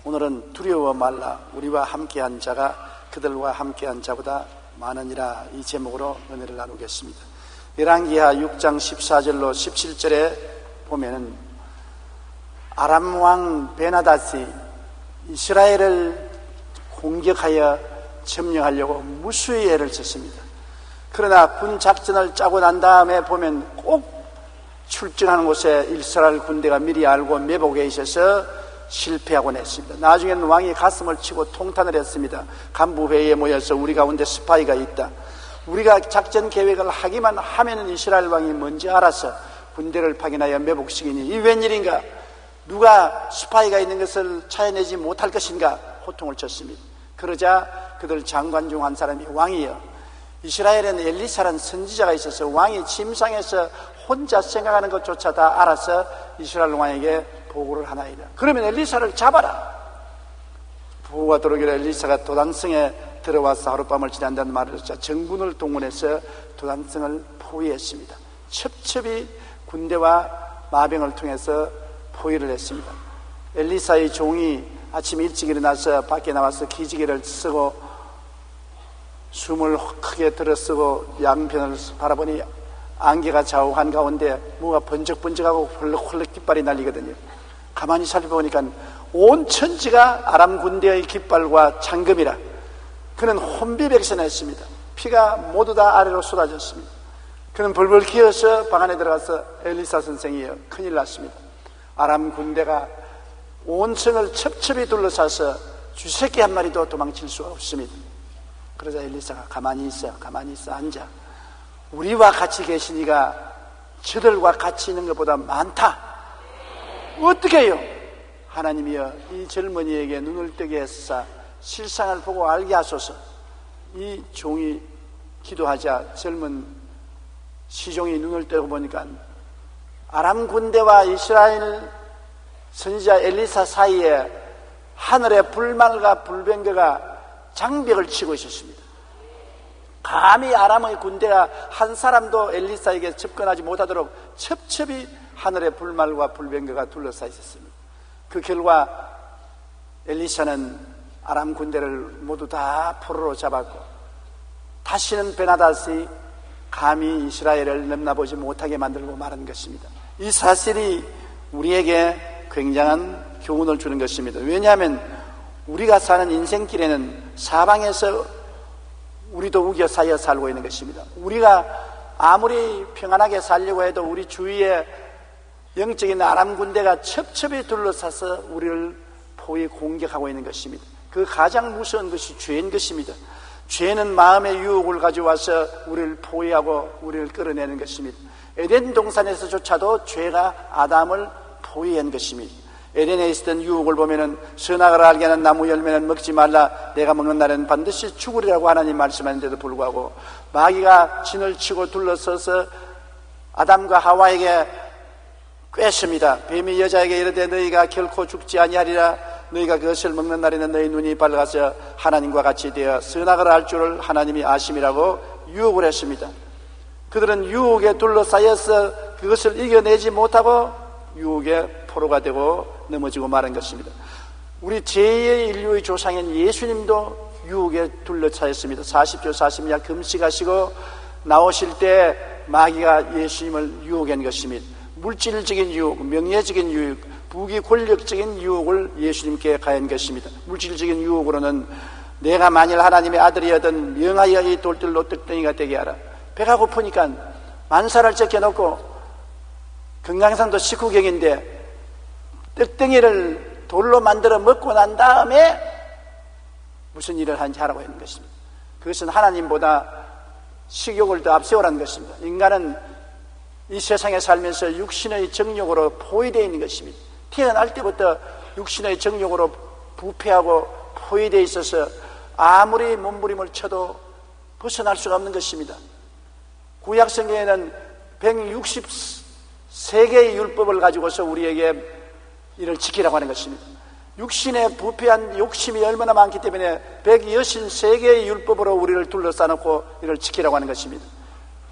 오늘은 두려워 말라 우리와 함께한 자가 그들과 함께한 자보다 많으니라 이 제목으로 은혜를 나누겠습니다. 열왕기하 6장 14절로 17절에 보면은 아람 왕 베나닷이 이스라엘을 공격하여 점령하려고 무수히 애를 썼습니다. 그러나 군 작전을 짜고 난 다음에 보면 꼭 출전하는 곳에 이스라엘 군대가 미리 알고 매복해 있어서 실패하곤 했습니다. 나중에는 왕이 가슴을 치고 통탄을 했습니다. 간부회의에 모여서 우리 가운데 스파이가 있다. 우리가 작전 계획을 하기만 하면은 이스라엘 왕이 먼저 알아서 군대를 파견하여 매복시키니 이 웬일인가? 누가 스파이가 있는 것을 찾아내지 못할 것인가? 호통을 쳤습니다. 그러자 그들 장관 중 한 사람이 왕이여, 이스라엘에는 엘리사라는 선지자가 있어서 왕이 침상에서 혼자 생각하는 것조차 다 알아서 이스라엘 왕에게 보고를 하나이다. 그러면 엘리사를 잡아라. 보고가 들어오기로 엘리사가 도단성에 들어와서 하룻밤을 지낸다는 말을 듣자 정군을 동원해서 도단성을 포위했습니다. 첩첩이 군대와 마병을 통해서 포위를 했습니다. 엘리사의 종이 아침 일찍 일어나서 밖에 나와서 기지개를 쓰고 숨을 크게 들어쓰고 양편을 바라보니 안개가 좌우한 가운데 뭐가 번쩍번쩍하고 헐렁헐렁 깃발이 날리거든요. 가만히 살펴보니까 온 천지가 아람 군대의 깃발과 장금이라. 그는 혼비백산했습니다. 피가 모두 다 아래로 쏟아졌습니다. 그는 벌벌 기어서 방 안에 들어가서 엘리사 선생이여, 큰일 났습니다. 아람 군대가 온 성을 첩첩이 둘러싸서 쥐새끼 한 마리도 도망칠 수가 없습니다. 그러자 엘리사가 가만히 있어 앉아. 우리와 같이 계시니가 저들과 같이 있는 것보다 많다. 어떻게 해요? 하나님이여, 이 젊은이에게 눈을 뜨게 해서 실상을 보고 알게 하소서. 이 종이 기도하자 젊은 시종이 눈을 뜨고 보니까 아람 군대와 이스라엘 선지자 엘리사 사이에 하늘의 불말과 불병거가 장벽을 치고 있었습니다. 감히 아람의 군대가 한 사람도 엘리사에게 접근하지 못하도록 첩첩이 하늘의 불말과 불병거가 둘러싸여 있었습니다. 그 결과 엘리사는 아람 군대를 모두 다 포로로 잡았고 다시는 베나닷이 감히 이스라엘을 넘나보지 못하게 만들고 말한 것입니다. 이 사실이 우리에게 굉장한 교훈을 주는 것입니다. 왜냐하면 우리가 사는 인생길에는 사방에서 우리도 우겨싸여 살고 있는 것입니다. 우리가 아무리 평안하게 살려고 해도 우리 주위에 영적인 아람 군대가 첩첩이 둘러싸서 우리를 포위 공격하고 있는 것입니다. 그 가장 무서운 것이 죄인 것입니다. 죄는 마음의 유혹을 가져와서 우리를 포위하고 우리를 끌어내는 것입니다. 에덴 동산에서조차도 죄가 아담을 포위한 것입니다. 에덴에 있었던 유혹을 보면은 선악을 알게 하는 나무 열매는 먹지 말라, 내가 먹는 날에는 반드시 죽으리라고 하나님 말씀하는데도 불구하고 마귀가 진을 치고 둘러서서 아담과 하와에게 꿰습니다. 뱀이 여자에게 이르되 너희가 결코 죽지 아니하리라, 너희가 그것을 먹는 날에는 너희 눈이 밝아서 하나님과 같이 되어 선악을 알 줄을 하나님이 아심이라고 유혹을 했습니다. 그들은 유혹에 둘러싸여서 그것을 이겨내지 못하고 유혹의 포로가 되고 넘어지고 마는 것입니다. 우리 제2의 인류의 조상인 예수님도 유혹에 둘러싸였습니다. 40조 40야 금식하시고 나오실 때 마귀가 예수님을 유혹한 것입니다. 물질적인 유혹, 명예적인 유혹, 부귀 권력적인 유혹을 예수님께 가한 것입니다. 물질적인 유혹으로는 내가 만일 하나님의 아들이었던 명하여 이 돌들로 떡덩이가 되게 하라. 배가 고프니까 만사를 제껴놓고 금강산도 식후경인데 떡덩이를 돌로 만들어 먹고 난 다음에 무슨 일을 하는지 하라고 했는 것입니다. 그것은 하나님보다 식욕을 더 앞세우라는 것입니다. 인간은 이 세상에 살면서 육신의 정욕으로 포위되어 있는 것입니다. 태어날 때부터 육신의 정욕으로 부패하고 포위되어 있어서 아무리 몸부림을 쳐도 벗어날 수가 없는 것입니다. 구약성경에는 163개의 율법을 가지고서 우리에게 이를 지키라고 하는 것입니다. 육신에 부패한 욕심이 얼마나 많기 때문에 163개의 율법으로 우리를 둘러싸놓고 이를 지키라고 하는 것입니다.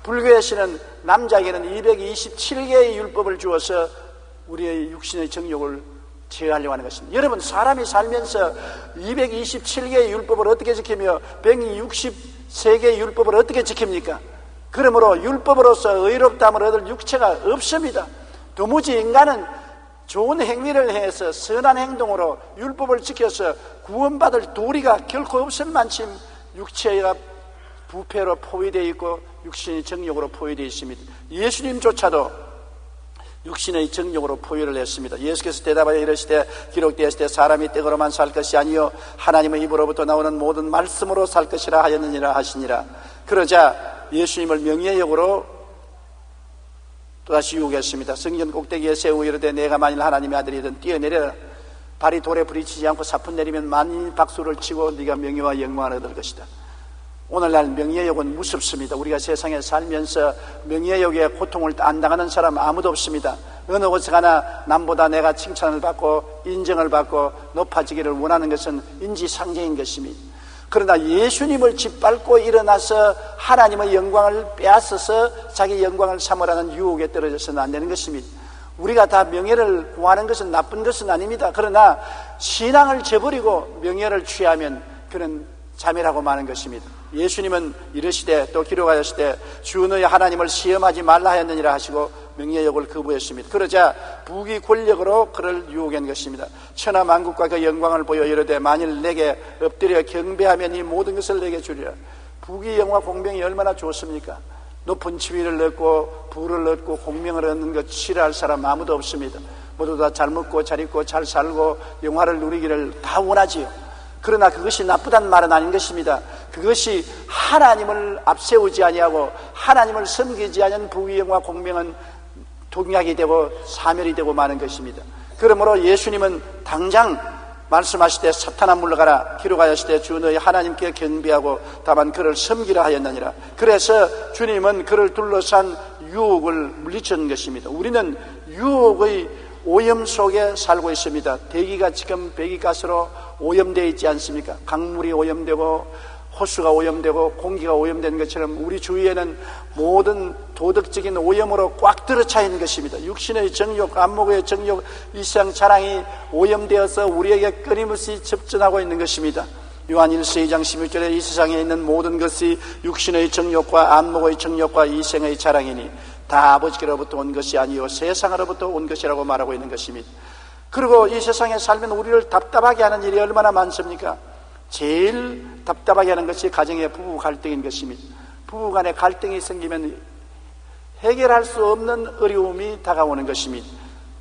불교에서는 남자에게는 227개의 율법을 주어서 우리의 육신의 정욕을 제어하려고 하는 것입니다. 여러분, 사람이 살면서 227개의 율법을 어떻게 지키며 163개의 율법을 어떻게 지킵니까? 그러므로 율법으로서 의롭다함을 얻을 육체가 없습니다. 도무지 인간은 좋은 행위를 해서 선한 행동으로 율법을 지켜서 구원받을 도리가 결코 없을 만큼 육체가 부패로 포위되어 있고 육신이 정욕으로 포위되어 있습니다. 예수님조차도 육신의 정욕으로 포위를 했습니다. 예수께서 대답하여 이르시되 기록되었을 때 사람이 떡으로만 살 것이 아니요 하나님의 입으로부터 나오는 모든 말씀으로 살 것이라 하였느니라 하시니라. 그러자 예수님을 명예욕으로 또다시 유혹했습니다. 성전 꼭대기에 세우고 이르되 내가 만일 하나님의 아들이든 뛰어내려라. 발이 돌에 부딪히지 않고 사푼 내리면 만일 박수를 치고 네가 명예와 영광을 얻을 것이다. 오늘날 명예욕은 무섭습니다. 우리가 세상에 살면서 명예욕의 고통을 안 당하는 사람 아무도 없습니다. 어느 곳에 가나 남보다 내가 칭찬을 받고 인정을 받고 높아지기를 원하는 것은 인지상정인 것입니다. 그러나 예수님을 짓밟고 일어나서 하나님의 영광을 빼앗아서 자기 영광을 삼으라는 유혹에 떨어져서는 안 되는 것입니다. 우리가 다 명예를 구하는 것은 나쁜 것은 아닙니다. 그러나 신앙을 저버리고 명예를 취하면 그는 자멸하고 마는 것입니다. 예수님은 이르시되 또 기록하였으되 주 너희 하나님을 시험하지 말라 하였느니라 하시고 명예욕을 거부했습니다. 그러자 부귀 권력으로 그를 유혹한 것입니다. 천하 만국과 그 영광을 보여 이르되 만일 내게 엎드려 경배하면 이 모든 것을 내게 주리라. 부귀 영화 공명이 얼마나 좋습니까? 높은 지위를 얻고 부를 얻고 공명을 얻는 것 싫어할 사람 아무도 없습니다. 모두 다 잘 먹고 잘 입고 잘 살고 영화를 누리기를 다 원하지요. 그러나 그것이 나쁘단 말은 아닌 것입니다. 그것이 하나님을 앞세우지 아니하고 하나님을 섬기지 않은 부귀영화 공명은 동약이 되고 사멸이 되고 마는 것입니다. 그러므로 예수님은 당장 말씀하시되 사탄아 물러가라. 기록하였으되 주 너희 하나님께 경배하고 다만 그를 섬기라 하였느니라. 그래서 주님은 그를 둘러싼 유혹을 물리친 것입니다. 우리는 유혹의 오염 속에 살고 있습니다. 대기가 지금 배기가스로 오염되어 있지 않습니까? 강물이 오염되고 호수가 오염되고 공기가 오염되는 것처럼 우리 주위에는 모든 도덕적인 오염으로 꽉 들어차 있는 것입니다. 육신의 정욕, 안목의 정욕, 이상 자랑이 오염되어서 우리에게 끊임없이 접전하고 있는 것입니다. 요한 1서 2장 16절에 이 세상에 있는 모든 것이 육신의 정욕과 안목의 정욕과 이생의 자랑이니 다 아버지께로부터 온 것이 아니요 세상으로부터 온 것이라고 말하고 있는 것입니다. 그리고 이 세상에 살면 우리를 답답하게 하는 일이 얼마나 많습니까? 제일 답답하게 하는 것이 가정의 부부 갈등인 것입니다. 부부 간에 갈등이 생기면 해결할 수 없는 어려움이 다가오는 것입니다.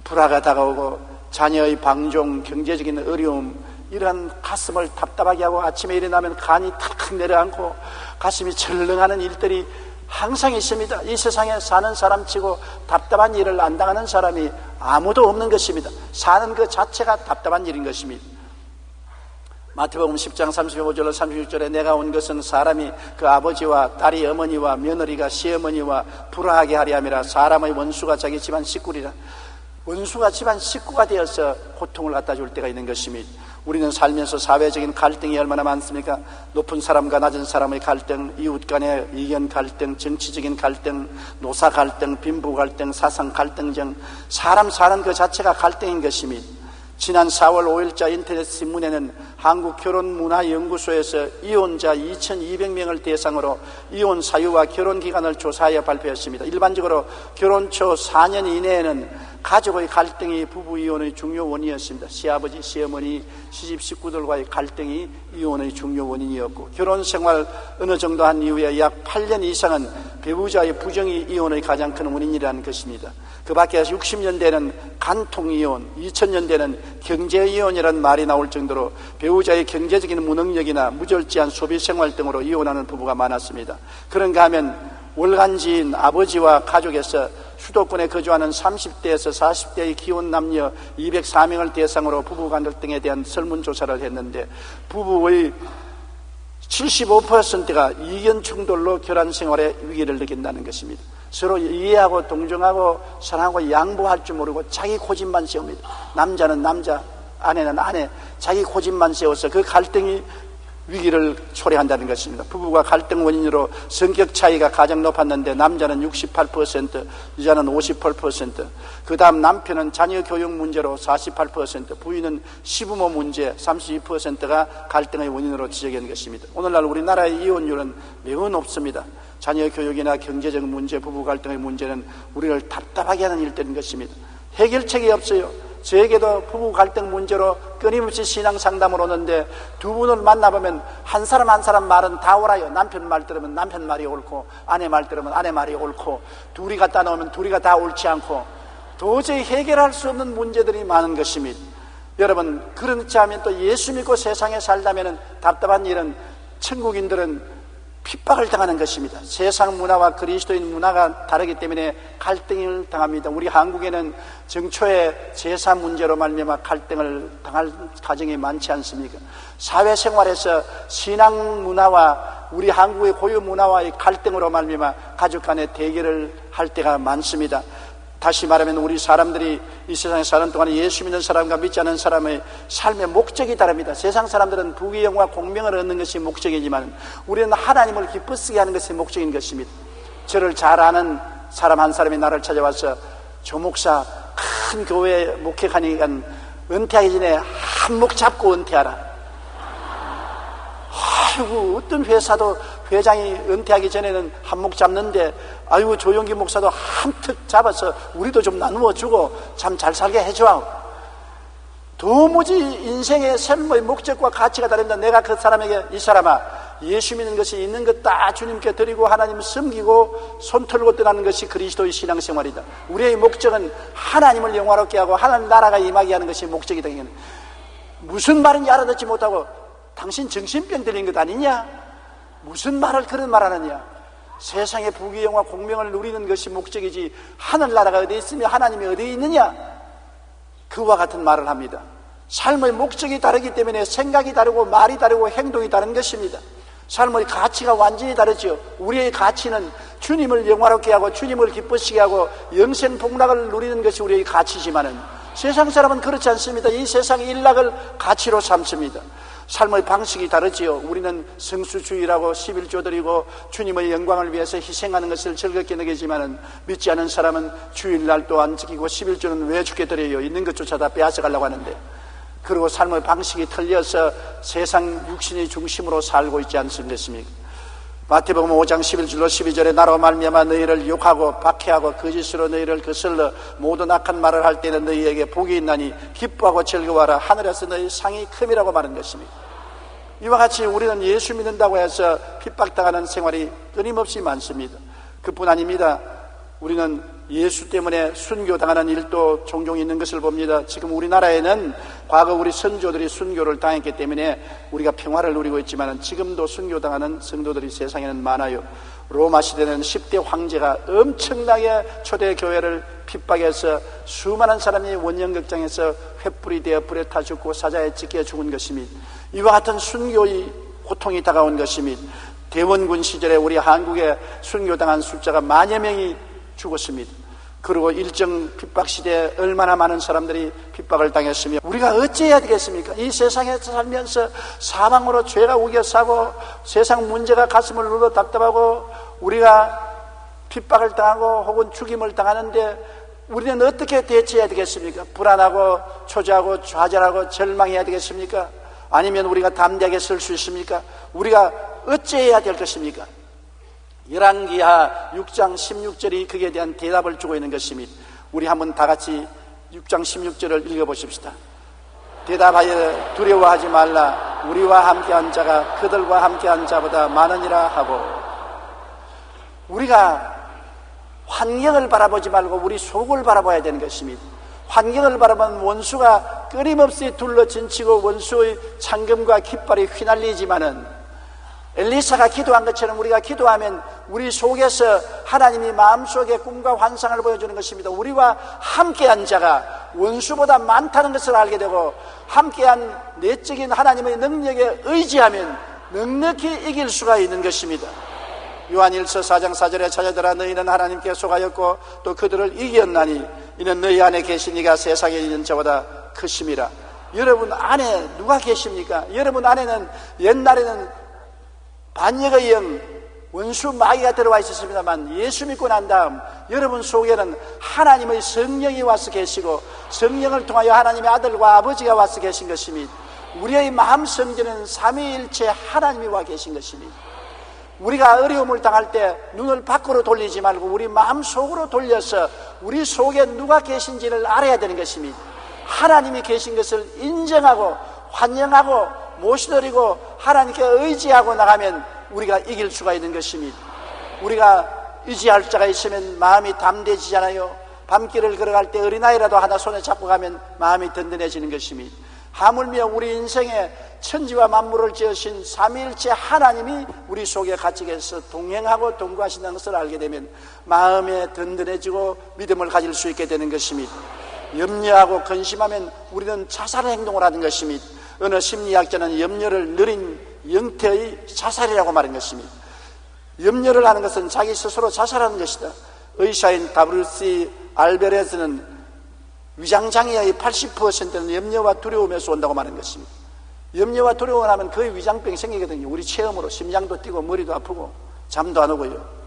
불화가 다가오고 자녀의 방종, 경제적인 어려움, 이러한 가슴을 답답하게 하고 아침에 일어나면 간이 탁탁 내려앉고 가슴이 철렁하는 일들이 항상 있습니다. 이 세상에 사는 사람치고 답답한 일을 안 당하는 사람이 아무도 없는 것입니다. 사는 그 자체가 답답한 일인 것입니다. 마태복음 10장 35절로 36절에 내가 온 것은 사람이 그 아버지와 딸이 어머니와 며느리가 시어머니와 불화하게 하려 함이라. 사람의 원수가 자기 집안 식구리라. 원수가 집안 식구가 되어서 고통을 갖다 줄 때가 있는 것입니다. 우리는 살면서 사회적인 갈등이 얼마나 많습니까? 높은 사람과 낮은 사람의 갈등, 이웃 간의 의견 갈등, 정치적인 갈등, 노사 갈등, 빈부 갈등, 사상 갈등 등 사람 사는 그 자체가 갈등인 것입니다. 지난 4월 5일자 인터넷 신문에는 한국결혼문화연구소에서 이혼자 2,200명을 대상으로 이혼 사유와 결혼 기간을 조사하여 발표했습니다. 일반적으로 결혼 초 4년 이내에는 가족의 갈등이 부부 이혼의 중요 원인이었습니다. 시아버지, 시어머니, 시집 식구들과의 갈등이 이혼의 중요 원인이었고, 결혼 생활 어느 정도 한 이후에 약 8년 이상은 배우자의 부정이 이혼의 가장 큰 원인이라는 것입니다. 그 밖에 60년대는 간통이혼, 2000년대는 경제이혼이라는 말이 나올 정도로 배우자의 경제적인 무능력이나 무절제한 소비생활 등으로 이혼하는 부부가 많았습니다. 그런가 하면 월간지인 아버지와 가족에서 수도권에 거주하는 30대에서 40대의 기혼 남녀 204명을 대상으로 부부 갈등에 대한 설문조사를 했는데 부부의 75%가 이견 충돌로 결혼 생활에 위기를 느낀다는 것입니다. 서로 이해하고 동정하고 사랑하고 양보할 줄 모르고 자기 고집만 세웁니다. 남자는 남자, 아내는 아내, 자기 고집만 세워서 그 갈등이 위기를 초래한다는 것입니다. 부부가 갈등 원인으로 성격 차이가 가장 높았는데 남자는 68%, 여자는 58%, 그 다음 남편은 자녀 교육 문제로 48%, 부인은 시부모 문제 32%가 갈등의 원인으로 지적한 것입니다. 오늘날 우리나라의 이혼율은 매우 높습니다. 자녀 교육이나 경제적 문제, 부부 갈등의 문제는 우리를 답답하게 하는 일들인 것입니다. 해결책이 없어요. 저에게도 부부 갈등 문제로 끊임없이 신앙 상담을 오는데 두 분을 만나보면 한 사람 한 사람 말은 다 옳아요. 남편 말 들으면 남편 말이 옳고 아내 말 들으면 아내 말이 옳고 둘이 갖다 놓으면 둘이가 다 옳지 않고 도저히 해결할 수 없는 문제들이 많은 것입니다. 여러분, 그렇지 않으면 또 예수 믿고 세상에 살다면 답답한 일은 천국인들은 핍박을 당하는 것입니다. 세상 문화와 그리스도인 문화가 다르기 때문에 갈등을 당합니다. 우리 한국에는 정초에 제사 문제로 말미암아 갈등을 당할 가정이 많지 않습니까? 사회생활에서 신앙 문화와 우리 한국의 고유 문화와의 갈등으로 말미암아 가족 간의 대결을 할 때가 많습니다. 다시 말하면 우리 사람들이 이 세상에 사는 동안에 예수 믿는 사람과 믿지 않는 사람의 삶의 목적이 다릅니다. 세상 사람들은 부귀영화 공명을 얻는 것이 목적이지만 우리는 하나님을 기쁘시게 하는 것이 목적인 것입니다. 저를 잘 아는 사람 한 사람이 나를 찾아와서 조 목사 큰 교회에 목회하니까 은퇴하기 전에 한 목 잡고 은퇴하라. 아이고, 어떤 회사도 회장이 은퇴하기 전에는 한 목 잡는데 아이고, 조용기 목사도 한턱 잡아서 우리도 좀 나누어 주고 참 잘 살게 해줘. 도무지 인생의 삶의 목적과 가치가 다릅니다. 내가 그 사람에게 이 사람아, 예수 믿는 것이 있는 것 다 주님께 드리고 하나님 섬기고 손 털고 떠나는 것이 그리스도의 신앙생활이다. 우리의 목적은 하나님을 영화롭게 하고 하나님 나라가 임하게 하는 것이 목적이다. 무슨 말인지 알아듣지 못하고 당신 정신병 들린 것 아니냐? 무슨 말을 그런 말하느냐? 세상의 부귀영화 공명을 누리는 것이 목적이지 하늘나라가 어디 있으며 하나님이 어디 있느냐? 그와 같은 말을 합니다. 삶의 목적이 다르기 때문에 생각이 다르고 말이 다르고 행동이 다른 것입니다. 삶의 가치가 완전히 다르죠. 우리의 가치는 주님을 영화롭게 하고 주님을 기쁘시게 하고 영생 복락을 누리는 것이 우리의 가치지만은 세상 사람은 그렇지 않습니다. 이 세상의 일락을 가치로 삼습니다. 삶의 방식이 다르지요. 우리는 성수주의라고 11조 드리고 주님의 영광을 위해서 희생하는 것을 즐겁게 느끼지만 믿지 않은 사람은 주일날도 안 지키고 11조는 왜 주게 드려요? 있는 것조차 다 빼앗아 가려고 하는데, 그리고 삶의 방식이 틀려서 세상 육신의 중심으로 살고 있지 않습니까? 마태복음 5장 11절로 12절에 나로 말미암아 너희를 욕하고 박해하고 거짓으로 너희를 거슬러 모든 악한 말을 할 때는 너희에게 복이 있나니 기뻐하고 즐거워하라. 하늘에서 너희 상이 큼이라고 말한 것입니다. 이와 같이 우리는 예수 믿는다고 해서 핍박당하는 생활이 끊임없이 많습니다. 그뿐 아닙니다. 우리는 예수 때문에 순교당하는 일도 종종 있는 것을 봅니다. 지금 우리나라에는 과거 우리 선조들이 순교를 당했기 때문에 우리가 평화를 누리고 있지만 지금도 순교당하는 성도들이 세상에는 많아요. 로마 시대는 10대 황제가 엄청나게 초대교회를 핍박해서 수많은 사람이 원형극장에서 횃불이 되어 불에 타 죽고 사자에 찢겨 죽은 것입니다. 이와 같은 순교의 고통이 다가온 것입니다. 대원군 시절에 우리 한국에 순교당한 숫자가 만여 명이 죽었습니다. 그리고 일정 핍박 시대에 얼마나 많은 사람들이 핍박을 당했으며 우리가 어찌해야 되겠습니까? 이 세상에서 살면서 사망으로 죄가 우겨싸고 세상 문제가 가슴을 눌러 답답하고 우리가 핍박을 당하고 혹은 죽임을 당하는데 우리는 어떻게 대처해야 되겠습니까? 불안하고 초조하고 좌절하고 절망해야 되겠습니까? 아니면 우리가 담대하게 설 수 있습니까? 우리가 어찌해야 될 것입니까? 열왕기하 6장 16절이 거기에 대한 대답을 주고 있는 것입니다. 우리 한번 다 같이 6장 16절을 읽어보십시다. 대답하여 두려워하지 말라. 우리와 함께한 자가 그들과 함께한 자보다 많으니라 하고, 우리가 환경을 바라보지 말고 우리 속을 바라봐야 되는 것입니다. 환경을 바라보면 원수가 끊임없이 둘러진치고 원수의 창금과 깃발이 휘날리지만은 엘리사가 기도한 것처럼 우리가 기도하면 우리 속에서 하나님이 마음속에 꿈과 환상을 보여주는 것입니다. 우리와 함께한 자가 원수보다 많다는 것을 알게 되고 함께한 내적인 하나님의 능력에 의지하면 넉넉히 이길 수가 있는 것입니다. 요한일서 4장 4절에 찾아들어 너희는 하나님께 속하였고 또 그들을 이겼나니 이는 너희 안에 계신 이가 세상에 있는 자보다 크심이라. 여러분 안에 누가 계십니까? 여러분 안에는 옛날에는 반역의 영, 원수 마귀가 들어와 있었습니다만 예수 믿고 난 다음 여러분 속에는 하나님의 성령이 와서 계시고 성령을 통하여 하나님의 아들과 아버지가 와서 계신 것입니다. 우리의 마음 성전에는 삼위일체 하나님이 와 계신 것입니다. 우리가 어려움을 당할 때 눈을 밖으로 돌리지 말고 우리 마음 속으로 돌려서 우리 속에 누가 계신지를 알아야 되는 것입니다. 하나님이 계신 것을 인정하고 환영하고 모시드리고 하나님께 의지하고 나가면 우리가 이길 수가 있는 것입니다. 우리가 의지할 자가 있으면 마음이 담대해지잖아요. 밤길을 걸어갈 때 어린아이라도 하나 손에 잡고 가면 마음이 든든해지는 것입니다. 하물며 우리 인생에 천지와 만물을 지으신 삼위일체 하나님이 우리 속에 같이 계셔서 동행하고 동거하신다는 것을 알게 되면 마음에 든든해지고 믿음을 가질 수 있게 되는 것입니다. 염려하고 근심하면 우리는 자살의 행동을 하는 것입니다. 어느 심리학자는 염려를 느린 영태의 자살이라고 말한 것입니다. 염려를 하는 것은 자기 스스로 자살하는 것이다. 의사인 WC 알베레스는 위장장애의 80%는 염려와 두려움에서 온다고 말한 것입니다. 염려와 두려움을 하면 거의 위장병이 생기거든요. 우리 체험으로 심장도 뛰고 머리도 아프고 잠도 안 오고요.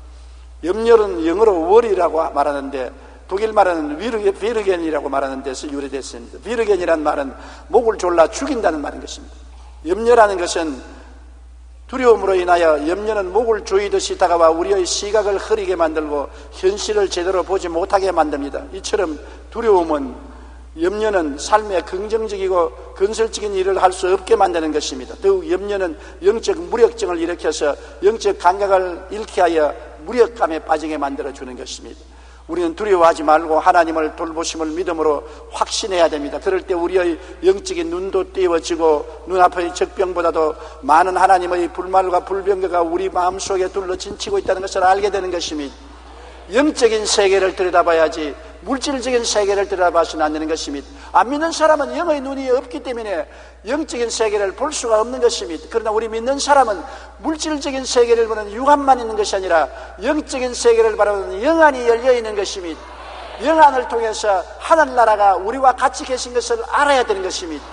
염려는 영어로 worry라고 말하는데 독일 말은 비르겐이라고 말하는 데서 유래됐습니다. 비르겐이라는 말은 목을 졸라 죽인다는 말인 것입니다. 염려라는 것은 두려움으로 인하여 염려는 목을 조이듯이 다가와 우리의 시각을 흐리게 만들고 현실을 제대로 보지 못하게 만듭니다. 이처럼 두려움은 염려는 삶에 긍정적이고 건설적인 일을 할 수 없게 만드는 것입니다. 더욱 염려는 영적 무력증을 일으켜서 영적 감각을 잃게 하여 무력감에 빠지게 만들어주는 것입니다. 우리는 두려워하지 말고 하나님을 돌보심을 믿음으로 확신해야 됩니다. 그럴 때 우리의 영적인 눈도 띄워지고 눈앞의 적병보다도 많은 하나님의 불말과 불병거가 우리 마음속에 둘러진치고 있다는 것을 알게 되는 것입니다. 영적인 세계를 들여다봐야지 물질적인 세계를 들여다봐서는 안 되는 것입니다. 안 믿는 사람은 영의 눈이 없기 때문에 영적인 세계를 볼 수가 없는 것입니다. 그러나 우리 믿는 사람은 물질적인 세계를 보는 육안만 있는 것이 아니라 영적인 세계를 바라보는 영안이 열려있는 것입니다. 영안을 통해서 하늘나라가 우리와 같이 계신 것을 알아야 되는 것입니다.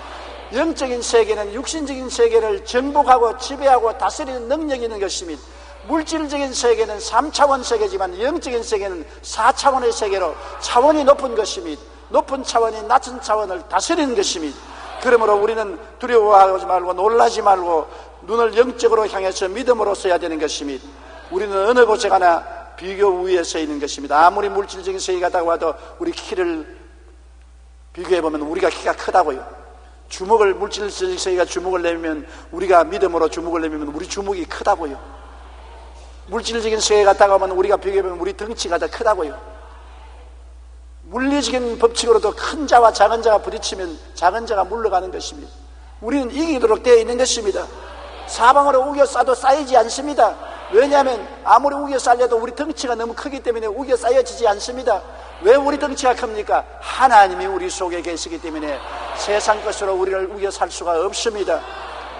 영적인 세계는 육신적인 세계를 정복하고 지배하고 다스리는 능력이 있는 것입니다. 물질적인 세계는 3차원 세계지만 영적인 세계는 4차원의 세계로 차원이 높은 것입니다. 높은 차원이 낮은 차원을 다스리는 것입니다. 그러므로 우리는 두려워하지 말고 놀라지 말고 눈을 영적으로 향해서 믿음으로 써야 되는 것입니다. 우리는 어느 곳에 가나 비교 위에 서 있는 것입니다. 아무리 물질적인 세계가 다가와도 우리 키를 비교해보면 우리가 키가 크다고요. 주먹을 물질적인 세계가 주먹을 내밀면 우리가 믿음으로 주먹을 내밀면 우리 주먹이 크다고요. 물질적인 세계가 다가오면 우리가 비교해보면 우리 덩치가 더 크다고요. 물리적인 법칙으로도 큰 자와 작은 자가 부딪히면 작은 자가 물러가는 것입니다. 우리는 이기도록 되어 있는 것입니다. 사방으로 우겨 싸도 쌓이지 않습니다. 왜냐하면 아무리 우겨 쌓여도 우리 덩치가 너무 크기 때문에 우겨 쌓여지지 않습니다. 왜 우리 덩치가 큽니까? 하나님이 우리 속에 계시기 때문에 세상 것으로 우리를 우겨 살 수가 없습니다.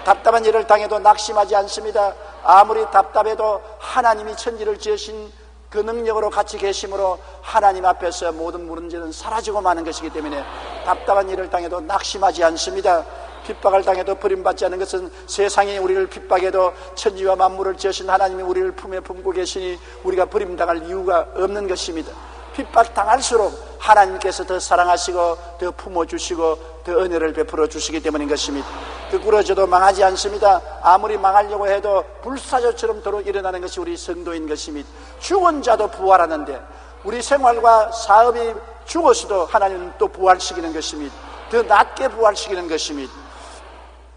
답답한 일을 당해도 낙심하지 않습니다. 아무리 답답해도 하나님이 천지를 지으신 그 능력으로 같이 계심으로 하나님 앞에서 모든 문제는 사라지고 마는 것이기 때문에 답답한 일을 당해도 낙심하지 않습니다. 핍박을 당해도 버림받지 않는 것은 세상이 우리를 핍박해도 천지와 만물을 지으신 하나님이 우리를 품에 품고 계시니 우리가 버림당할 이유가 없는 것입니다. 핍박당할수록 하나님께서 더 사랑하시고 더 품어주시고 더 은혜를 베풀어 주시기 때문인 것입니다. 거꾸러져도 망하지 않습니다. 아무리 망하려고 해도 불사조처럼 도로 일어나는 것이 우리 성도인 것입니다. 죽은 자도 부활하는데 우리 생활과 사업이 죽었어도 하나님은 또 부활시키는 것입니다. 더 낮게 부활시키는 것입니다.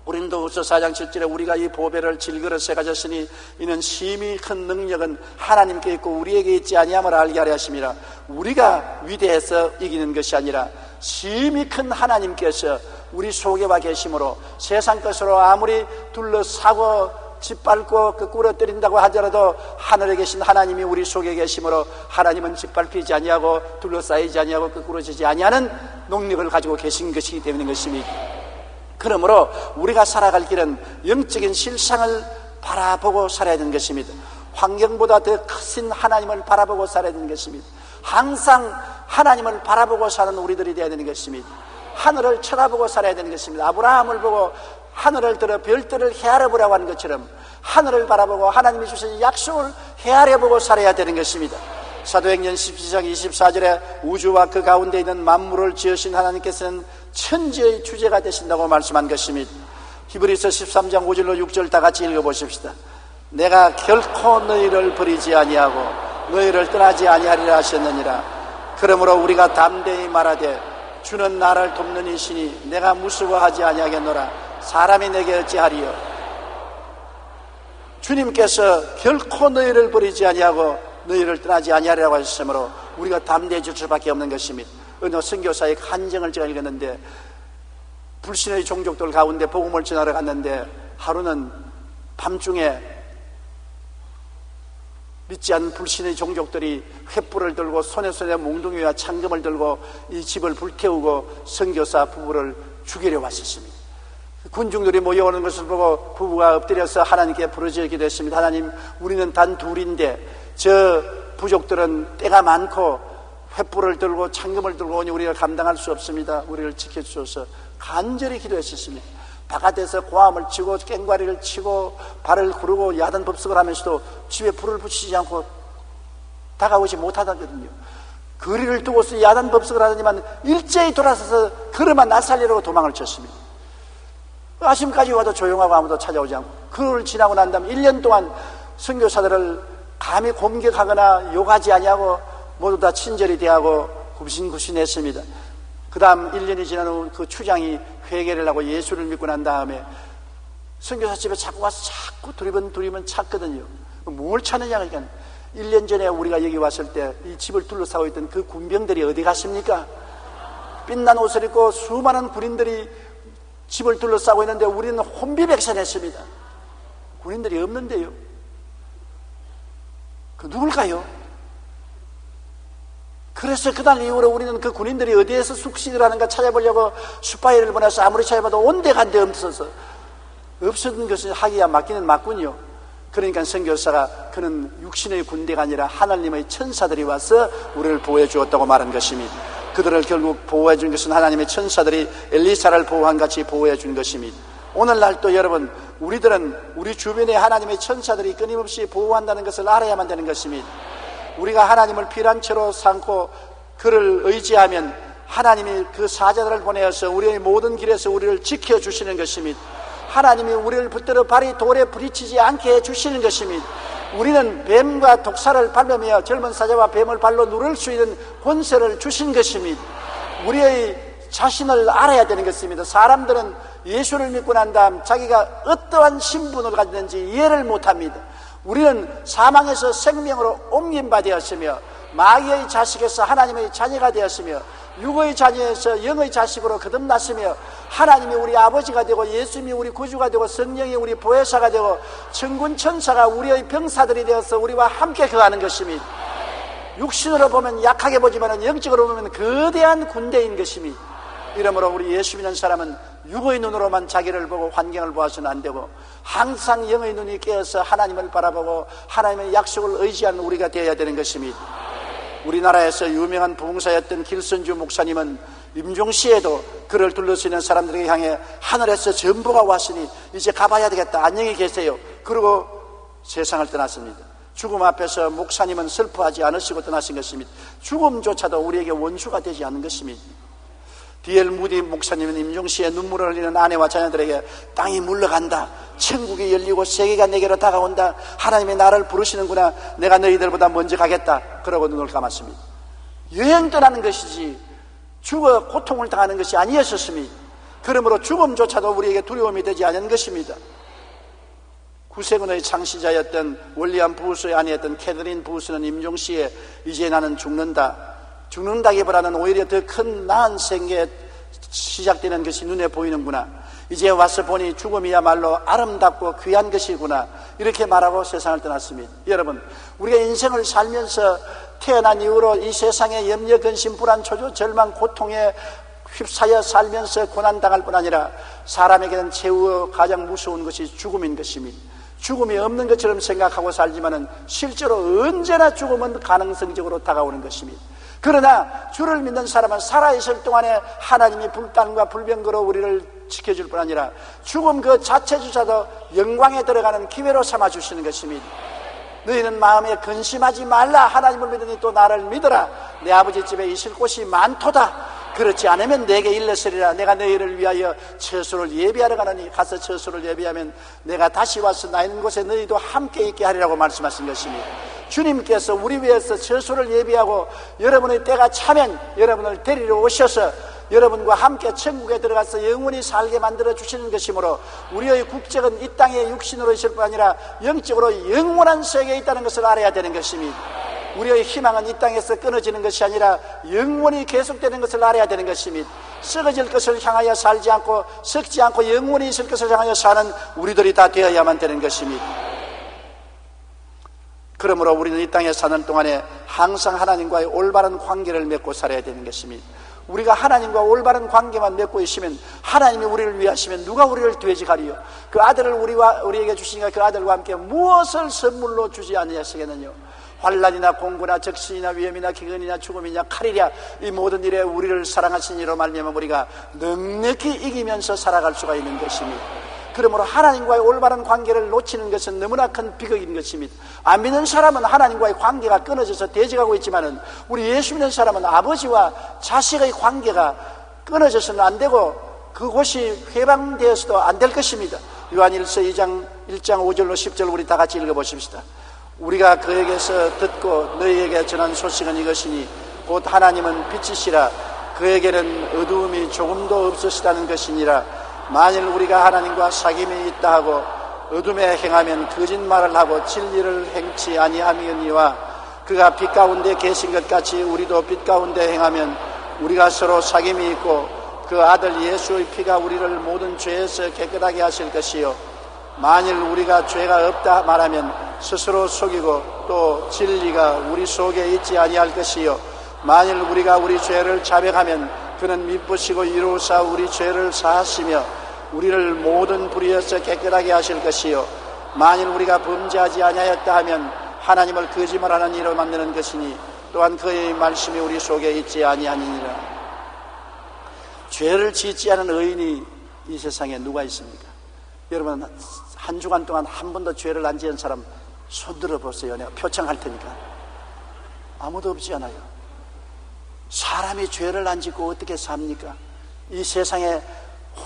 고린도후서 4장 7절에 우리가 이 보배를 질그릇에 가졌으니 이는 심히 큰 능력은 하나님께 있고 우리에게 있지 아니함을 알게 하려 하심이라. 우리가 위대해서 이기는 것이 아니라 심히 큰 하나님께서 우리 속에 와 계심으로 세상 것으로 아무리 둘러싸고 짓밟고 거꾸로 때린다고 하더라도 하늘에 계신 하나님이 우리 속에 계심으로 하나님은 짓밟히지 아니하고 둘러싸이지 아니하고 거꾸로지지 아니하는 능력을 가지고 계신 것이기 때문인 것입니다. 그러므로 우리가 살아갈 길은 영적인 실상을 바라보고 살아야 되는 것입니다. 환경보다 더 크신 하나님을 바라보고 살아야 되는 것입니다. 항상 하나님을 바라보고 사는 우리들이 되어야 되는 것입니다. 하늘을 쳐다보고 살아야 되는 것입니다. 아브라함을 보고 하늘을 들어 별들을 헤아려 보라고 하는 것처럼 하늘을 바라보고 하나님이 주신 약속을 헤아려 보고 살아야 되는 것입니다. 사도행전 17장 24절에 우주와 그 가운데 있는 만물을 지으신 하나님께서는 천지의 주제가 되신다고 말씀한 것입니다. 히브리서 13장 5절로 6절 다 같이 읽어보십시다. 내가 결코 너희를 버리지 아니하고 너희를 떠나지 아니하리라 하셨느니라. 그러므로 우리가 담대히 말하되 주는 나를 돕는 이시니 내가 무서워하지 아니하겠노라. 사람이 내게 어찌하리요. 주님께서 결코 너희를 버리지 아니하고 너희를 떠나지 아니하리라고 하셨으므로 우리가 담대해질 수밖에 없는 것입니다. 어느 선교사의 간증을 제가 읽었는데 불신의 종족들 가운데 복음을 전하러 갔는데 하루는 밤중에 믿지 않는 불신의 종족들이 횃불을 들고 손에 몽둥이와 창금을 들고 이 집을 불태우고 선교사 부부를 죽이려 왔었습니다. 군중들이 모여오는 것을 보고 부부가 엎드려서 하나님께 부르짖어 기도했습니다. 하나님, 우리는 단 둘인데 저 부족들은 때가 많고 횃불을 들고 창금을 들고 오니 우리가 감당할 수 없습니다. 우리를 지켜주셔서 간절히 기도했었습니다. 바깥에서 고함을 치고 꽹과리를 치고 발을 구르고 야단 법석을 하면서도 집에 불을 붙이지 않고 다가오지 못하거든요. 거리를 두고서 야단 법석을 하더니만 일제히 돌아서서 걸어만 나살리려고 도망을 쳤습니다. 아침까지 와도 조용하고 아무도 찾아오지 않고 그걸 지나고 난 다음 1년 동안 선교사들을 감히 공격하거나 욕하지 아니하고 모두 다 친절히 대하고 굽신굽신했습니다. 그 다음 1년이 지난 후 그 추장이 회개를 하고 예수를 믿고 난 다음에 선교사 집에 자꾸 와서 자꾸 두리번 찾거든요. 뭘 찾느냐 그러니까 1년 전에 우리가 여기 왔을 때 이 집을 둘러싸고 있던 그 군병들이 어디 갔습니까? 빛난 옷을 입고 수많은 군인들이 집을 둘러싸고 있는데 우리는 혼비백산했습니다. 군인들이 없는데요. 그 누굴까요? 그래서 그날 이후로 우리는 그 군인들이 어디에서 숙식을 하는가 찾아보려고 스파이를 보내서 아무리 찾아봐도 온데간데 없어서 없었던 것을 하기야 맞기는 맞군요. 그러니까 선교사가 그는 육신의 군대가 아니라 하나님의 천사들이 와서 우리를 보호해 주었다고 말한 것입니다. 그들을 결국 보호해 준 것은 하나님의 천사들이 엘리사를 보호한 같이 보호해 준 것입니다. 오늘날 또 여러분, 우리들은 우리 주변에 하나님의 천사들이 끊임없이 보호한다는 것을 알아야만 되는 것입니다. 우리가 하나님을 피난처로 삼고 그를 의지하면 하나님이 그 사자들을 보내어서 우리의 모든 길에서 우리를 지켜주시는 것입니다. 하나님이 우리를 붙들어 발이 돌에 부딪히지 않게 해주시는 것입니다. 우리는 뱀과 독사를 밟으며 젊은 사자와 뱀을 발로 누를 수 있는 권세를 주신 것입니다. 우리의 자신을 알아야 되는 것입니다. 사람들은 예수를 믿고 난 다음 자기가 어떠한 신분을 가졌는지 이해를 못합니다. 우리는 사망에서 생명으로 옮김바 되었으며 마귀의 자식에서 하나님의 자녀가 되었으며 육의 자녀에서 영의 자식으로 거듭났으며 하나님이 우리 아버지가 되고 예수님이 우리 구주가 되고 성령이 우리 보혜사가 되고 천군 천사가 우리의 병사들이 되어서 우리와 함께 거하는 것입니다. 육신으로 보면 약하게 보지만 영적으로 보면 거대한 군대인 것입니다. 이러므로 우리 예수 믿는 사람은 육의 눈으로만 자기를 보고 환경을 보아서는 안 되고 항상 영의 눈이 깨어서 하나님을 바라보고 하나님의 약속을 의지하는 우리가 되어야 되는 것입니다. 우리나라에서 유명한 부흥사였던 길선주 목사님은 임종시에도 그를 둘러쓰는 사람들에게 향해 하늘에서 전보가 왔으니 이제 가봐야 되겠다, 안녕히 계세요, 그러고 세상을 떠났습니다. 죽음 앞에서 목사님은 슬퍼하지 않으시고 떠나신 것입니다. 죽음조차도 우리에게 원수가 되지 않는 것입니다. D.L. 무디 목사님은 임종시에 눈물을 흘리는 아내와 자녀들에게 땅이 물러간다, 천국이 열리고 세계가 내게로 다가온다, 하나님이 나를 부르시는구나, 내가 너희들보다 먼저 가겠다, 그러고 눈을 감았습니다. 여행 떠나는 것이지 죽어 고통을 당하는 것이 아니었습니다. 그러므로 죽음조차도 우리에게 두려움이 되지 않은 것입니다. 구세군의 창시자였던 월리암 부우스의 아내였던 캐더린 부우스는 임종시에 이제 나는 죽는다기보다는 오히려 더 큰 나은 생계 시작되는 것이 눈에 보이는구나, 이제 와서 보니 죽음이야말로 아름답고 귀한 것이구나, 이렇게 말하고 세상을 떠났습니다. 여러분, 우리가 인생을 살면서 태어난 이후로 이 세상의 염려, 근심, 불안, 초조, 절망, 고통에 휩싸여 살면서 고난당할 뿐 아니라 사람에게는 최후 가장 무서운 것이 죽음인 것입니다. 죽음이 없는 것처럼 생각하고 살지만은 실제로 언제나 죽음은 가능성적으로 다가오는 것입니다. 그러나 주를 믿는 사람은 살아있을 동안에 하나님이 불단과 불병거로 우리를 지켜줄 뿐 아니라 죽음 그 자체조차도 영광에 들어가는 기회로 삼아주시는 것입니다. 너희는 마음에 근심하지 말라. 하나님을 믿으니 또 나를 믿어라. 내 아버지 집에 있을 곳이 많도다. 그렇지 않으면 내게 일렀으리라. 내가 너희를 위하여 처소를 예비하러 가느니 가서 처소를 예비하면 내가 다시 와서 나 있는 곳에 너희도 함께 있게 하리라고 말씀하신 것입니다. 주님께서 우리 위해서 처소를 예비하고 여러분의 때가 차면 여러분을 데리러 오셔서 여러분과 함께 천국에 들어가서 영원히 살게 만들어 주시는 것이므로 우리의 국적은 이 땅에 육신으로 있을 뿐 아니라 영적으로 영원한 세계에 있다는 것을 알아야 되는 것입니다. 우리의 희망은 이 땅에서 끊어지는 것이 아니라 영원히 계속되는 것을 알아야 되는 것입니다. 썩어질 것을 향하여 살지 않고 썩지 않고 영원히 있을 것을 향하여 사는 우리들이 다 되어야만 되는 것입니다. 그러므로 우리는 이 땅에 사는 동안에 항상 하나님과의 올바른 관계를 맺고 살아야 되는 것입니다. 우리가 하나님과 올바른 관계만 맺고 있으면 하나님이 우리를 위하시면 누가 우리를 돼지가리요? 그 아들을 우리에게 주시니까 그 아들과 함께 무엇을 선물로 주지 아니하시겠느냐? 환난이나 공고나 적신이나 위험이나 기근이나 죽음이나 칼이랴 이 모든 일에 우리를 사랑하신 이로 말미암아 우리가 넉넉히 이기면서 살아갈 수가 있는 것입니다. 그러므로 하나님과의 올바른 관계를 놓치는 것은 너무나 큰 비극인 것입니다. 안 믿는 사람은 하나님과의 관계가 끊어져서 대적하고 있지만은 우리 예수 믿는 사람은 아버지와 자식의 관계가 끊어져서는 안 되고 그곳이 회방되어서도 안 될 것입니다. 요한일서 1장 5절로 10절 우리 다 같이 읽어보십시다. 우리가 그에게서 듣고 너희에게 전한 소식은 이것이니 곧 하나님은 빛이시라 그에게는 어두움이 조금도 없으시다는 것이니라. 만일 우리가 하나님과 사귐이 있다 하고 어둠에 행하면 거짓말을 하고 진리를 행치 아니함이니와 그가 빛 가운데 계신 것 같이 우리도 빛 가운데 행하면 우리가 서로 사귐이 있고 그 아들 예수의 피가 우리를 모든 죄에서 깨끗하게 하실 것이요 만일 우리가 죄가 없다 말하면 스스로 속이고 또 진리가 우리 속에 있지 아니할 것이요 만일 우리가 우리 죄를 자백하면 그는 미쁘시고 이루사 우리 죄를 사하시며 우리를 모든 불의에서 깨끗하게 하실 것이요 만일 우리가 범죄하지 아니하였다 하면 하나님을 거짓말하는 이로 만드는 것이니 또한 그의 말씀이 우리 속에 있지 아니하니라. 죄를 짓지 않은 의인이 이 세상에 누가 있습니까? 여러분 한 주간 동안 한 번도 죄를 안 지은 사람 손 들어보세요. 내가 표창할 테니까. 아무도 없지 않아요. 사람이 죄를 안 짓고 어떻게 삽니까? 이 세상에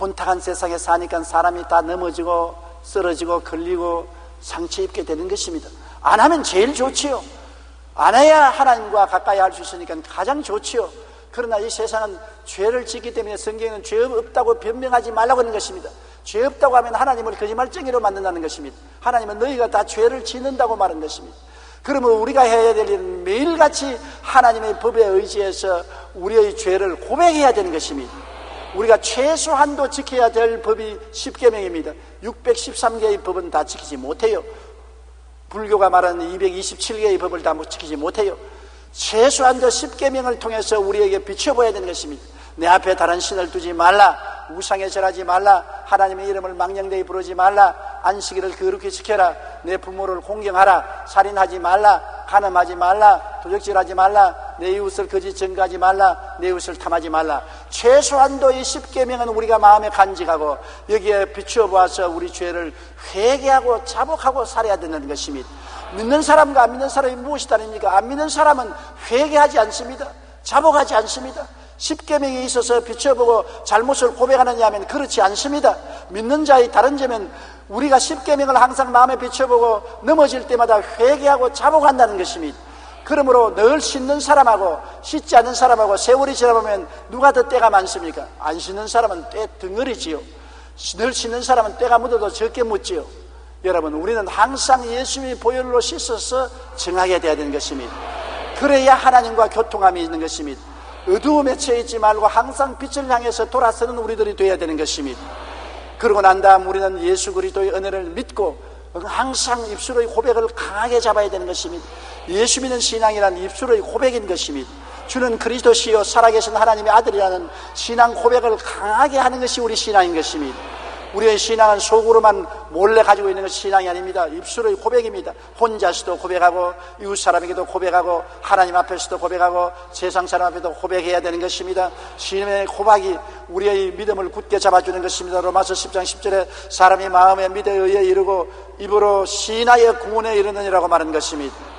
혼탁한 세상에 사니까 사람이 다 넘어지고 쓰러지고 걸리고 상처 입게 되는 것입니다. 안 하면 제일 좋지요. 안 해야 하나님과 가까이 할 수 있으니까 가장 좋지요. 그러나 이 세상은 죄를 짓기 때문에 성경은 죄 없다고 변명하지 말라고 하는 것입니다. 죄 없다고 하면 하나님을 거짓말쟁이로 만든다는 것입니다. 하나님은 너희가 다 죄를 짓는다고 말한 것입니다. 그러면 우리가 해야 될 일은 매일같이 하나님의 법에 의지해서 우리의 죄를 고백해야 되는 것입니다. 우리가 최소한도 지켜야 될 법이 10계명입니다. 613개의 법은 다 지키지 못해요. 불교가 말하는 227개의 법을 다 지키지 못해요. 최소한도 10계명을 통해서 우리에게 비춰보아야 되는 것입니다. 내 앞에 다른 신을 두지 말라, 우상에 절하지 말라, 하나님의 이름을 망령되이 부르지 말라, 안식일을 거룩히 지켜라, 내 부모를 공경하라, 살인하지 말라, 간음하지 말라, 도적질하지 말라, 내 이웃을 거짓 증거하지 말라, 내 이웃을 탐하지 말라. 최소한도 이 10계명은 우리가 마음에 간직하고 여기에 비추어보아서 우리 죄를 회개하고 자복하고 살아야 되는 것입니다. 믿는 사람과 안 믿는 사람이 무엇이 다릅니까? 안 믿는 사람은 회개하지 않습니다. 자복하지 않습니다. 10계명이 있어서 비춰보고 잘못을 고백하느냐 하면 그렇지 않습니다. 믿는 자의 다른 점은 우리가 10계명을 항상 마음에 비춰보고 넘어질 때마다 회개하고 자복한다는 것입니다. 그러므로 늘 씻는 사람하고 씻지 않는 사람하고 세월이 지나보면 누가 더 때가 많습니까? 안 씻는 사람은 때 덩어리지요. 늘 씻는 사람은 때가 묻어도 적게 묻지요. 여러분, 우리는 항상 예수님의 보혈로 씻어서 정하게 돼야 되는 것입니다. 그래야 하나님과 교통함이 있는 것입니다. 어두움에 처해 있지 말고 항상 빛을 향해서 돌아서는 우리들이 되어야 되는 것입니다. 그러고 난 다음 우리는 예수 그리스도의 은혜를 믿고 항상 입술의 고백을 강하게 잡아야 되는 것입니다. 예수 믿는 신앙이란 입술의 고백인 것입니다. 주는 그리스도시요 살아계신 하나님의 아들이라는 신앙 고백을 강하게 하는 것이 우리 신앙인 것입니다. 우리의 신앙은 속으로만 몰래 가지고 있는 것이 신앙이 아닙니다. 입술의 고백입니다. 혼자서도 고백하고 이웃 사람에게도 고백하고 하나님 앞에서도 고백하고 세상 사람 앞에도 고백해야 되는 것입니다. 신앙의 고백이 우리의 믿음을 굳게 잡아주는 것입니다. 로마서 10장 10절에 사람이 마음에 믿어 의에 이르고 입으로 신하의 구원에 이르느니라고 말한 것입니다.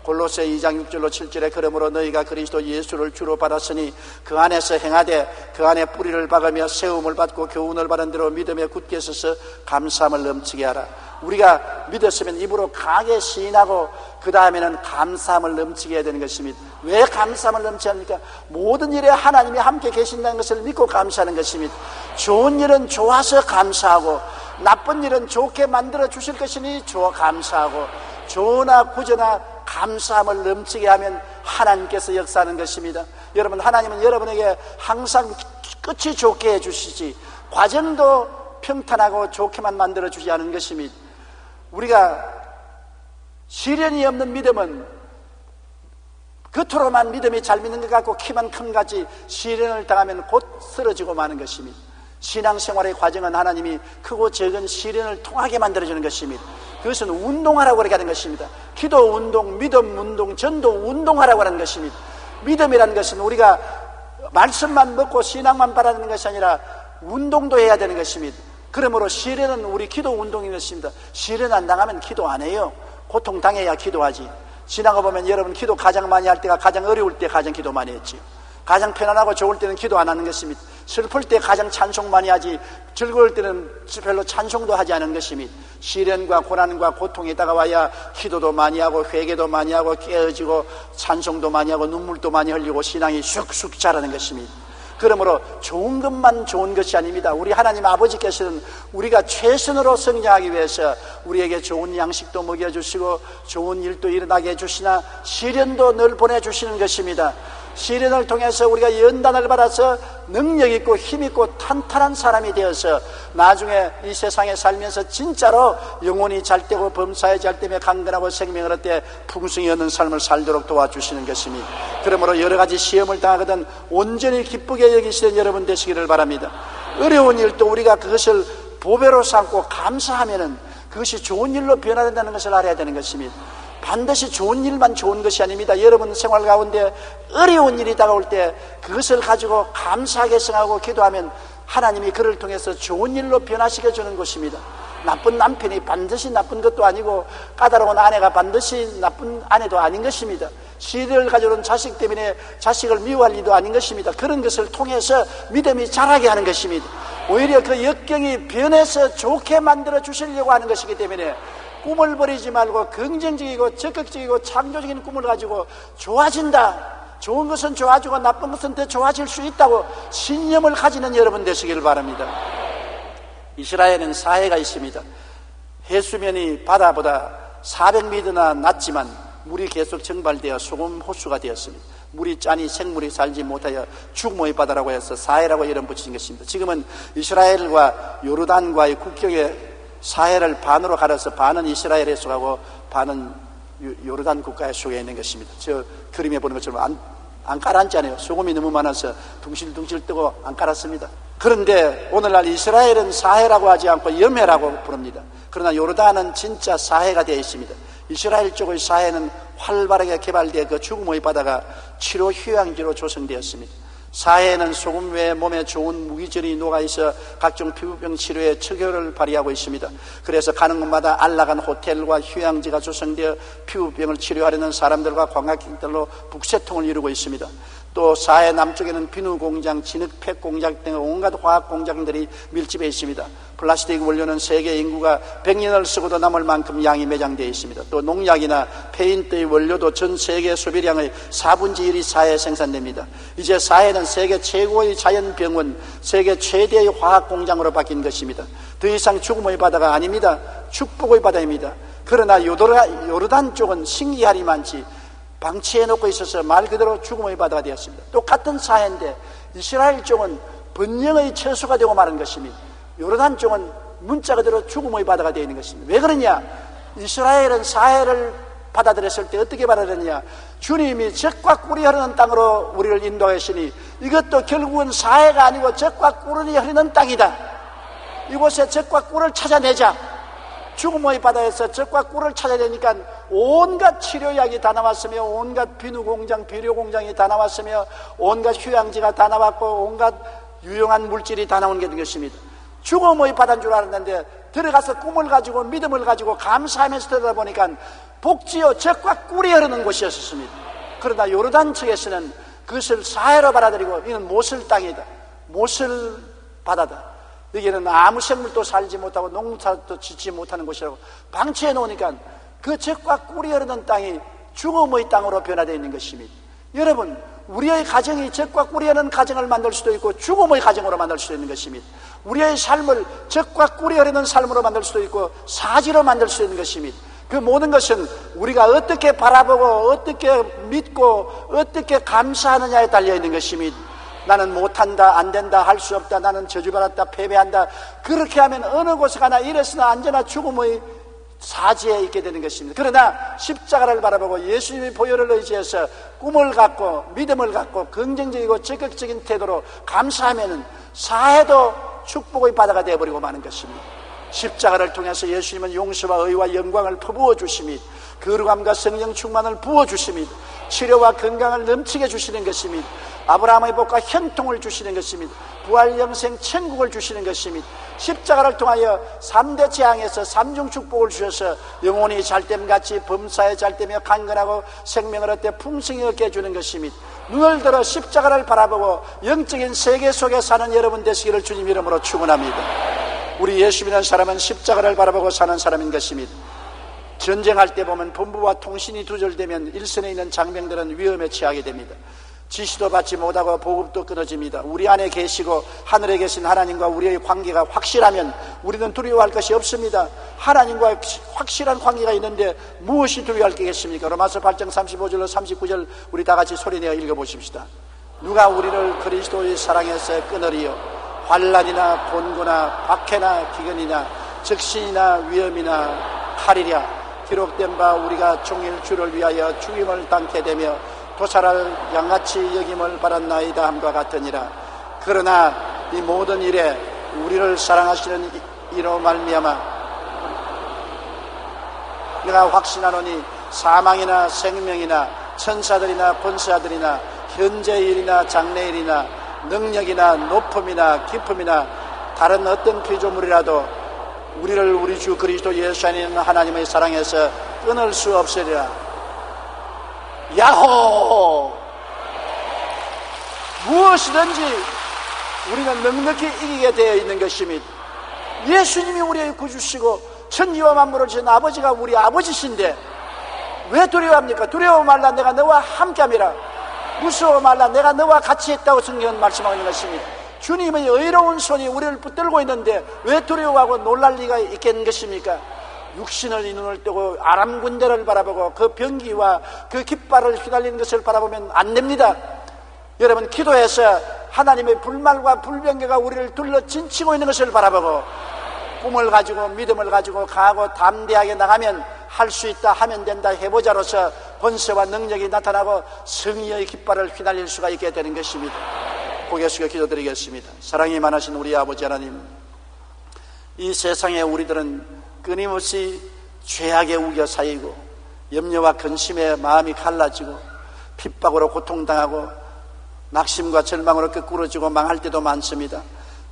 골로새 2장 6절로 7절에 그러므로 너희가 그리스도 예수를 주로 받았으니 그 안에서 행하되 그 안에 뿌리를 박으며 세움을 받고 교훈을 받은 대로 믿음에 굳게 서서 감사함을 넘치게 하라. 우리가 믿었으면 입으로 강하게 시인하고 그 다음에는 감사함을 넘치게 해야 되는 것입니다. 왜 감사함을 넘치게 합니까? 모든 일에 하나님이 함께 계신다는 것을 믿고 감사하는 것입니다. 좋은 일은 좋아서 감사하고 나쁜 일은 좋게 만들어 주실 것이니 감사하고 좋으나 구저나 감사함을 넘치게 하면 하나님께서 역사하는 것입니다. 여러분, 하나님은 여러분에게 항상 끝이 좋게 해주시지 과정도 평탄하고 좋게만 만들어 주지 않은 것입니다. 우리가 시련이 없는 믿음은 겉으로만 믿음이 잘 믿는 것 같고 키만 큰 같이 시련을 당하면 곧 쓰러지고 마는 것입니다. 신앙생활의 과정은 하나님이 크고 적은 시련을 통하게 만들어주는 것입니다. 그것은 운동하라고 그렇게 하는 것입니다. 기도 운동, 믿음 운동, 전도 운동하라고 하는 것입니다. 믿음이라는 것은 우리가 말씀만 먹고 신앙만 바라는 것이 아니라 운동도 해야 되는 것입니다. 그러므로 시련은 우리 기도 운동인 것입니다. 시련 안 당하면 기도 안 해요. 고통 당해야 기도하지. 지나가 보면 여러분 기도 가장 많이 할 때가 가장 어려울 때 가장 기도 많이 했지. 가장 편안하고 좋을 때는 기도 안 하는 것입니다. 슬플 때 가장 찬송 많이 하지 즐거울 때는 별로 찬송도 하지 않은 것입니다. 시련과 고난과 고통이 다가와야 기도도 많이 하고 회개도 많이 하고 깨어지고 찬송도 많이 하고 눈물도 많이 흘리고 신앙이 쑥쑥 자라는 것입니다. 그러므로 좋은 것만 좋은 것이 아닙니다. 우리 하나님 아버지께서는 우리가 최선으로 성장하기 위해서 우리에게 좋은 양식도 먹여주시고 좋은 일도 일어나게 해주시나 시련도 늘 보내주시는 것입니다. 시련을 통해서 우리가 연단을 받아서 능력 있고 힘 있고 탄탄한 사람이 되어서 나중에 이 세상에 살면서 진짜로 영혼이 잘 되고 범사에 잘 되며 강건하고 생명을 얻되 풍성히 얻는 삶을 살도록 도와주시는 것입니다. 그러므로 여러 가지 시험을 당하거든 온전히 기쁘게 여기시는 여러분 되시기를 바랍니다. 어려운 일도 우리가 그것을 보배로 삼고 감사하면은 그것이 좋은 일로 변화된다는 것을 알아야 되는 것입니다. 반드시 좋은 일만 좋은 것이 아닙니다. 여러분 생활 가운데 어려운 일이 다가올 때 그것을 가지고 감사하게 생각하고 기도하면 하나님이 그를 통해서 좋은 일로 변화시켜 주는 것입니다. 나쁜 남편이 반드시 나쁜 것도 아니고 까다로운 아내가 반드시 나쁜 아내도 아닌 것입니다. 시련을 가져온 자식 때문에 자식을 미워할 일도 아닌 것입니다. 그런 것을 통해서 믿음이 자라게 하는 것입니다. 오히려 그 역경이 변해서 좋게 만들어 주시려고 하는 것이기 때문에 꿈을 버리지 말고 긍정적이고 적극적이고 창조적인 꿈을 가지고 좋아진다, 좋은 것은 좋아지고 나쁜 것은 더 좋아질 수 있다고 신념을 가지는 여러분 되시길 바랍니다. 이스라엘은 사해가 있습니다. 해수면이 바다보다 400m나 낮지만 물이 계속 증발되어 소금 호수가 되었습니다. 물이 짜니 생물이 살지 못하여 죽음의 바다라고 해서 사해라고 이름 붙인 것입니다. 지금은 이스라엘과 요르단과의 국경에 사해를 반으로 가려서 반은 이스라엘에 속하고 반은 요르단 국가에 속해 있는 것입니다. 저 그림에 보는 것처럼 안 깔았잖아요. 소금이 너무 많아서 둥실둥실 뜨고 안 깔았습니다. 그런데 오늘날 이스라엘은 사해라고 하지 않고 염해라고 부릅니다. 그러나 요르단은 진짜 사해가 되어 있습니다. 이스라엘 쪽의 사해는 활발하게 개발되어 그 죽음의 바다가 치료 휴양지로 조성되었습니다. 사해는 소금 외에 몸에 좋은 무기질이 녹아있어 각종 피부병 치료에 척효를 발휘하고 있습니다. 그래서 가는 곳마다 안락한 호텔과 휴양지가 조성되어 피부병을 치료하려는 사람들과 관광객들로 북새통을 이루고 있습니다. 또 사해 남쪽에는 비누 공장, 진흙팩 공장 등 온갖 화학 공장들이 밀집해 있습니다. 플라스틱 원료는 세계 인구가 100년을 쓰고도 남을 만큼 양이 매장되어 있습니다. 또 농약이나 페인트의 원료도 전 세계 소비량의 4분의 1이 사해에 생산됩니다. 이제 사해는 세계 최고의 자연병원, 세계 최대의 화학 공장으로 바뀐 것입니다. 더 이상 죽음의 바다가 아닙니다. 축복의 바다입니다. 그러나 요르단 쪽은 신기할이 많지 방치해 놓고 있어서 말 그대로 죽음의 바다가 되었습니다. 똑같은 사해인데 이스라엘 쪽은 번영의 처소가 되고 마는 것입니다. 요르단 쪽은 문자 그대로 죽음의 바다가 되어 있는 것입니다. 왜 그러냐? 이스라엘은 사해를 받아들였을 때 어떻게 받아들였냐? 주님이 젖과 꿀이 흐르는 땅으로 우리를 인도하시니 이것도 결국은 사해가 아니고 젖과 꿀이 흐르는 땅이다. 이곳에 적과 꿀을 찾아내자. 죽음의 바다에서 적과 꿀을 찾아내니까 온갖 치료약이 다 나왔으며, 온갖 비누공장, 비료공장이 다 나왔으며, 온갖 휴양지가 다 나왔고, 온갖 유용한 물질이 다 나온 게 된 것입니다. 죽음의 바다인 줄 알았는데 들어가서 꿈을 가지고 믿음을 가지고 감사하면서 들여다보니까 복지요 적과 꿀이 흐르는 곳이었습니다. 그러나 요르단 측에서는 그것을 사해로 받아들이고, 이는 모슬 땅이다, 모슬 바다다, 여기는 아무 생물도 살지 못하고 농사도 짓지 못하는 곳이라고 방치해 놓으니까 그 적과 꿀이 흐르는 땅이 죽음의 땅으로 변화되어 있는 것입니다. 여러분, 우리의 가정이 적과 꿀이 흐르는 가정을 만들 수도 있고 죽음의 가정으로 만들 수도 있는 것입니다. 우리의 삶을 적과 꿀이 흐르는 삶으로 만들 수도 있고 사지로 만들 수 있는 것입니다. 그 모든 것은 우리가 어떻게 바라보고 어떻게 믿고 어떻게 감사하느냐에 달려있는 것입니다. 나는 못한다, 안된다, 할 수 없다, 나는 저주받았다, 패배한다, 그렇게 하면 어느 곳에 가나 이래서나 언제나 죽음의 사지에 있게 되는 것입니다. 그러나 십자가를 바라보고 예수님의 보혈을 의지해서 꿈을 갖고 믿음을 갖고 긍정적이고 적극적인 태도로 감사하면 사해도 축복의 바다가 되어버리고 마는 것입니다. 십자가를 통해서 예수님은 용서와 의와 영광을 퍼부어 주십니다. 거룩함과 성령 충만을 부어 주십니다. 치료와 건강을 넘치게 주시는 것입니다. 아브라함의 복과 현통을 주시는 것입니다. 부활 영생 천국을 주시는 것입니다. 십자가를 통하여 3대 재앙에서 3중 축복을 주셔서 영혼이 잘됨같이 범사에 잘되며 강건하고 생명을 얻되 풍성히 얻게 해주는 것입니다. 눈을 들어 십자가를 바라보고 영적인 세계 속에 사는 여러분 되시기를 주님 이름으로 축원합니다. 우리 예수 믿는 사람은 십자가를 바라보고 사는 사람인 것입니다. 전쟁할 때 보면 본부와 통신이 두절되면 일선에 있는 장병들은 위험에 처하게 됩니다. 지시도 받지 못하고 보급도 끊어집니다. 우리 안에 계시고 하늘에 계신 하나님과 우리의 관계가 확실하면 우리는 두려워할 것이 없습니다. 하나님과 확실한 관계가 있는데 무엇이 두려워할 게 있겠습니까? 로마서 8장 35절로 39절 우리 다 같이 소리내어 읽어보십시다. 누가 우리를 그리스도의 사랑에서 끊으리요? 환난이나 곤고나 박해나 기근이나 적신이나 위험이나 칼이랴. 기록된 바 우리가 종일 주를 위하여 죽임을 당케 되며 도살할 양같이 여김을 받았나이다 함과 같으니라. 그러나 이 모든 일에 우리를 사랑하시는 이로 말미암아 내가 확신하노니 사망이나 생명이나 천사들이나 권세자들이나 현재의 일이나 장래의 일이나 능력이나 높음이나 깊음이나 다른 어떤 피조물이라도 우리를 우리 주 그리스도 예수 안에 있는 하나님의 사랑에서 끊을 수 없으리라. 야호! 무엇이든지 우리는 넉넉히 이기게 되어 있는 것입니다. 예수님이 우리의 구주시고 천지와 만물을 지은 아버지가 우리 아버지신데 왜 두려워합니까? 두려워 말라, 내가 너와 함께함이라. 무서워 말라, 내가 너와 같이 있다고 성경은 말씀하고 있는 것입니다. 주님의 의로운 손이 우리를 붙들고 있는데 왜 두려워하고 놀랄 리가 있겠는 것입니까? 육신을 이 눈을 뜨고 아람 군대를 바라보고 그 병기와 그 깃발을 휘날리는 것을 바라보면 안 됩니다. 여러분, 기도해서 하나님의 불말과 불병거가 우리를 둘러 진치고 있는 것을 바라보고 꿈을 가지고 믿음을 가지고 강하고 담대하게 나가면 할 수 있다, 하면 된다, 해보자로서 권세와 능력이 나타나고 승리의 깃발을 휘날릴 수가 있게 되는 것입니다. 고개 숙여 기도드리겠습니다. 사랑이 많으신 우리 아버지 하나님, 이 세상에 우리들은 끊임없이 죄악에 우겨 쌓이고 염려와 근심에 마음이 갈라지고 핍박으로 고통당하고 낙심과 절망으로 끄꾸러지고 망할 때도 많습니다.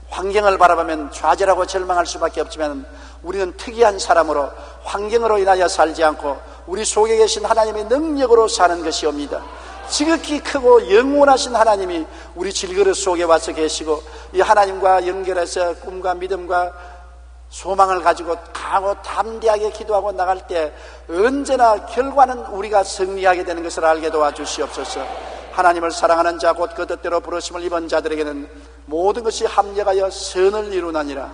환경을 바라보면 좌절하고 절망할 수밖에 없지만 우리는 특이한 사람으로 환경으로 인하여 살지 않고 우리 속에 계신 하나님의 능력으로 사는 것이옵니다. 지극히 크고 영원하신 하나님이 우리 질그릇 속에 와서 계시고 이 하나님과 연결해서 꿈과 믿음과 소망을 가지고 강하고 담대하게 기도하고 나갈 때 언제나 결과는 우리가 승리하게 되는 것을 알게 도와주시옵소서. 하나님을 사랑하는 자 곧 그 뜻대로 부르심을 입은 자들에게는 모든 것이 합력하여 선을 이루나니라.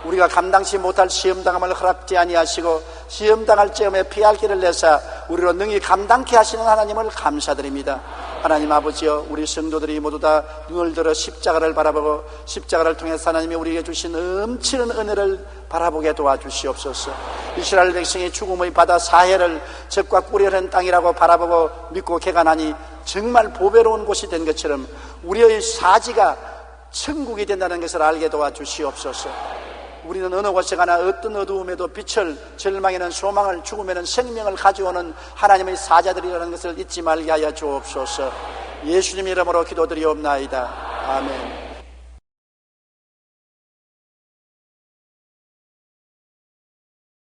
우리가 감당치 못할 시험당함을 허락지 아니하시고 시험당할 즈음에 피할 길을 내사 우리로 능히 감당케 하시는 하나님을 감사드립니다. 하나님 아버지여, 우리 성도들이 모두 다 눈을 들어 십자가를 바라보고 십자가를 통해서 하나님이 우리에게 주신 엄청난 은혜를 바라보게 도와주시옵소서. 이스라엘 백성이 죽음의 바다 사해를 적과 꿀이 흐르는 땅이라고 바라보고 믿고 개간하니 정말 보배로운 곳이 된 것처럼 우리의 사지가 천국이 된다는 것을 알게 도와주시옵소서. 우리는 어느 곳에 가나 어떤 어두움에도 빛을, 절망에는 소망을, 죽음에는 생명을 가져오는 하나님의 사자들이라는 것을 잊지 말게 하여 주옵소서. 예수님 이름으로 기도드리옵나이다. 아멘.